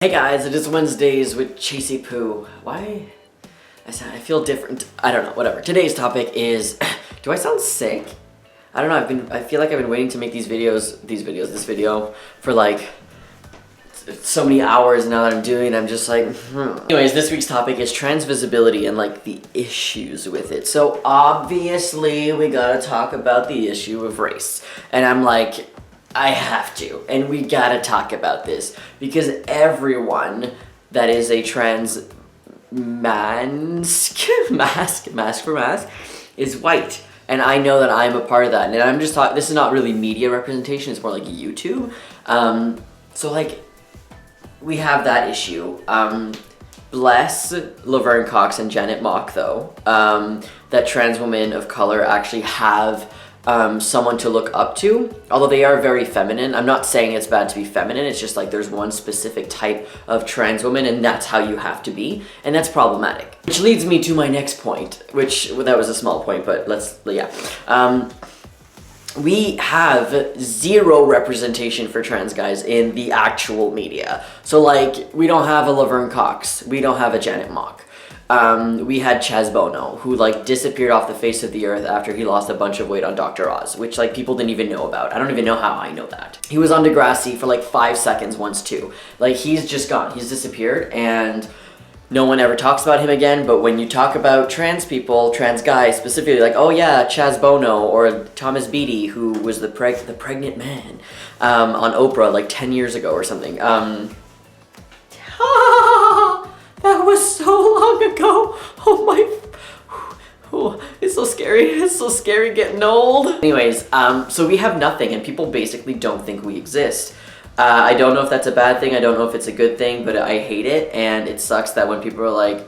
Hey guys, it is Wednesdays with Chasey Poo. Why? I feel different. I don't know, whatever. Today's topic is, do I sound sick? I don't know, I feel like I've been waiting to make this video for like so many hours now that I'm doing it. I'm just like, Anyways, this week's topic is trans visibility and like the issues with it. So obviously we gotta talk about the issue of race. And I'm like, I have to, and we gotta talk about this because everyone that is a trans mask is white, and I know that I'm a part of that. And I'm just talking. This is not really media representation; it's more like YouTube. So like, we have that issue. Bless Laverne Cox and Janet Mock, though, that trans women of color actually have someone to look up to, although they are very feminine. I'm not saying it's bad to be feminine, it's just like there's one specific type of trans woman and that's how you have to be, and that's problematic. Which leads me to my next point, that was a small point, but we have zero representation for trans guys in the actual media. So like, we don't have a Laverne Cox, we don't have a Janet Mock. We had Chaz Bono, who like disappeared off the face of the earth after he lost a bunch of weight on Dr. Oz, which like people didn't even know about. I don't even know how I know that. He was on Degrassi for like 5 seconds once too. Like, he's just gone, he's disappeared, and no one ever talks about him again. But when you talk about trans people, trans guys specifically, like, oh yeah, Chaz Bono or Thomas Beatty, who was the pregnant man on Oprah like 10 years ago or something. That was so long ago. Oh my, it's so scary. It's so scary getting old. Anyways, so we have nothing and people basically don't think we exist. I don't know if that's a bad thing. I don't know if it's a good thing, but I hate it. And it sucks that when people are like,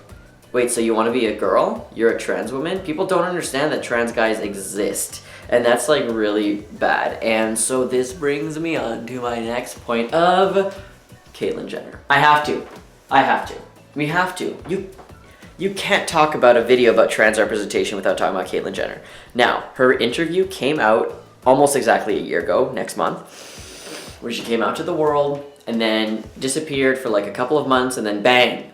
wait, so you want to be a girl? You're a trans woman? People don't understand that trans guys exist. And that's like really bad. And so this brings me on to my next point of Caitlyn Jenner. I have to. We have to. You can't talk about a video about trans representation without talking about Caitlyn Jenner. Now, her interview came out almost exactly a year ago, next month, where she came out to the world and then disappeared for like a couple of months and then bang,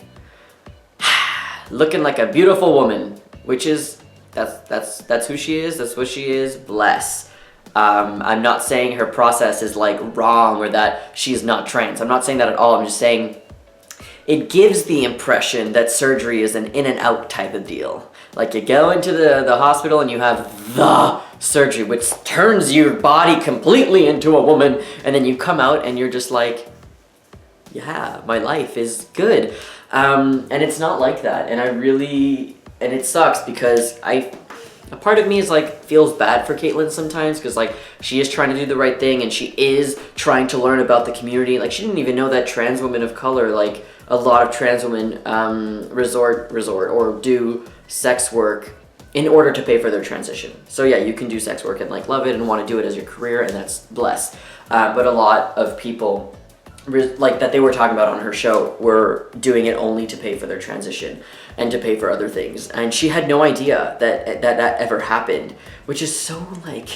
looking like a beautiful woman, which is, that's who she is, that's what she is, bless. I'm not saying her process is like wrong or that she's not trans. I'm not saying that at all. I'm just saying it gives the impression that surgery is an in and out type of deal. Like, you go into the hospital and you have the surgery, which turns your body completely into a woman, and then you come out and you're just like, yeah, my life is good. And it's not like that, and it sucks because a part of me is like, feels bad for Caitlyn sometimes, because like, she is trying to do the right thing and she is trying to learn about the community. Like, she didn't even know that trans women of color, like a lot of trans women resort or do sex work in order to pay for their transition. So yeah, you can do sex work and like love it and want to do it as your career, and that's blessed. But a lot of people like that they were talking about on her show were doing it only to pay for their transition and to pay for other things. And she had no idea that ever happened, which is so like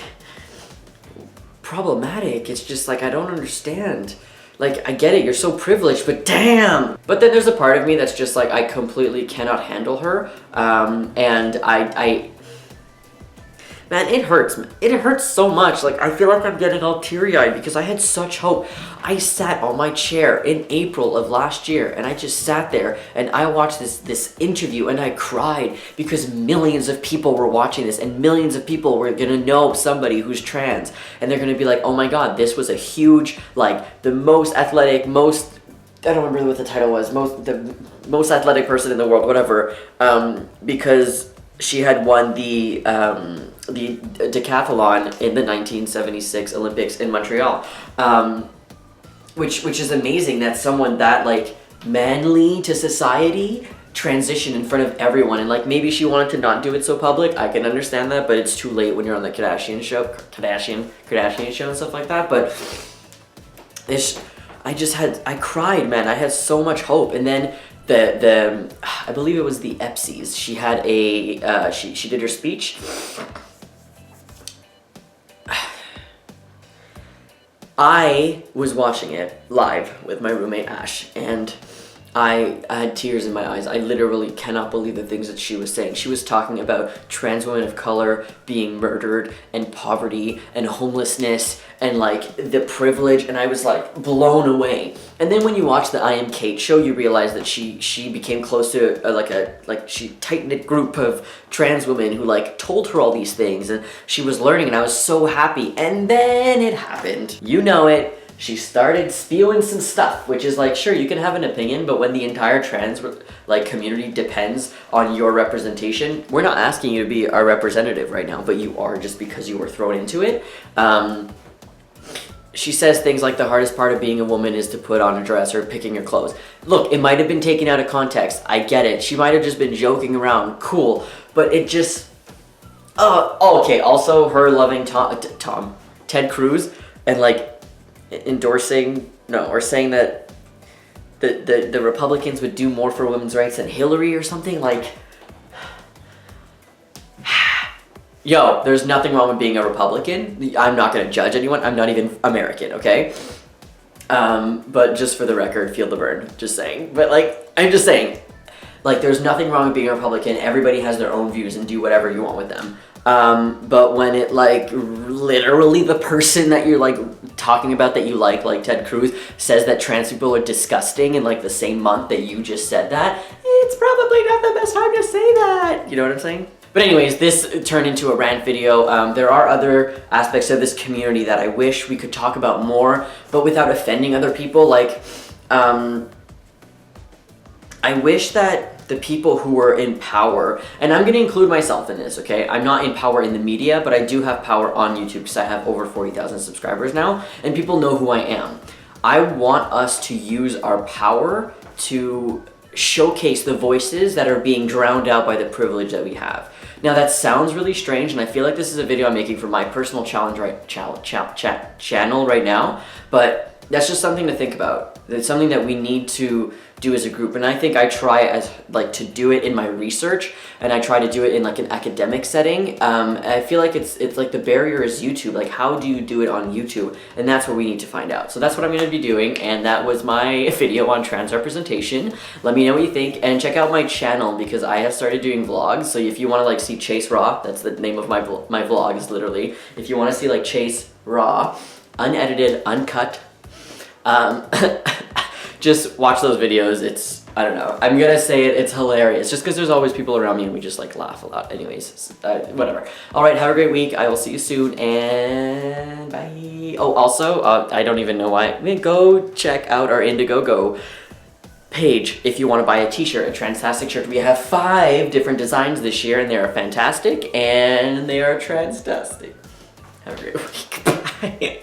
problematic. It's just like, I don't understand. Like, I get it, you're so privileged, but damn! But then there's a part of me that's just like, I completely cannot handle her. And man, it hurts. It hurts so much. Like, I feel like I'm getting all teary-eyed because I had such hope. I sat on my chair in April of last year and I just sat there and I watched this interview and I cried because millions of people were watching this and millions of people were gonna know somebody who's trans, and they're gonna be like, oh my god, this was a huge, like, the most athletic, I don't remember what the title was, the most athletic person in the world, whatever, because she had won the decathlon in the 1976 Olympics in Montreal, which is amazing that someone that like manly to society transitioned in front of everyone. And like, maybe she wanted to not do it so public, I can understand that, but it's too late when you're on the Kardashian show and stuff like that. But I cried, man. I had so much hope. And then I believe it was the Epsies. She had she did her speech. I was watching it live with my roommate Ash, and I had tears in my eyes. I literally cannot believe the things that she was saying. She was talking about trans women of color being murdered, and poverty and homelessness and like the privilege, and I was like blown away. And then when you watch the I Am Kate show, you realize that she became close to she tight-knit group of trans women who like told her all these things, and she was learning, and I was so happy. And then it happened. You know it. She started spewing some stuff, which is like, sure, you can have an opinion, but when the entire trans like community depends on your representation, we're not asking you to be our representative right now, but you are just because you were thrown into it. She says things like the hardest part of being a woman is to put on a dress or picking your clothes. Look, it might have been taken out of context. I get it. She might have just been joking around. Cool. But it just... okay, also her loving Ted Cruz, and like saying that the Republicans would do more for women's rights than Hillary or something. Like, yo, there's nothing wrong with being a Republican. I'm not gonna judge anyone. I'm not even American, okay? But just for the record, feel the burn, just saying. But like, I'm just saying, like, there's nothing wrong with being a Republican. Everybody has their own views and do whatever you want with them. But when it like literally the person that you're like talking about that you like Ted Cruz, says that trans people are disgusting in like the same month that you just said that, it's probably not the best time to say that. You know what I'm saying? But anyways, this turned into a rant video. There are other aspects of this community that I wish we could talk about more, but without offending other people. Like, I wish that the people who are in power, and I'm going to include myself in this, okay? I'm not in power in the media, but I do have power on YouTube because I have over 40,000 subscribers now, and people know who I am. I want us to use our power to showcase the voices that are being drowned out by the privilege that we have. Now that sounds really strange, and I feel like this is a video I'm making for my personal channel right now, but that's just something to think about. It's something that we need to do as a group, and I think I try to do it in my research, and I try to do it in like an academic setting. I feel like it's like the barrier is YouTube. Like, how do you do it on YouTube? And that's what we need to find out. So that's what I'm going to be doing, and that was my video on trans representation. Let me know what you think, and check out my channel because I have started doing vlogs. So if you want to like see Chase Raw, that's the name of my vlog is literally. If you want to see like Chase Raw, unedited, uncut, just watch those videos. It's, I don't know, I'm gonna say it, it's hilarious just because there's always people around me and we just like laugh a lot. Anyways, whatever. All right, have a great week. I will see you soon, and bye. Oh, also, I don't even know why. Go check out our Indiegogo page if you want to buy a t-shirt, a Transtastic shirt. We have 5 different designs this year, and they are fantastic, and they are Transtastic. Have a great week. Bye.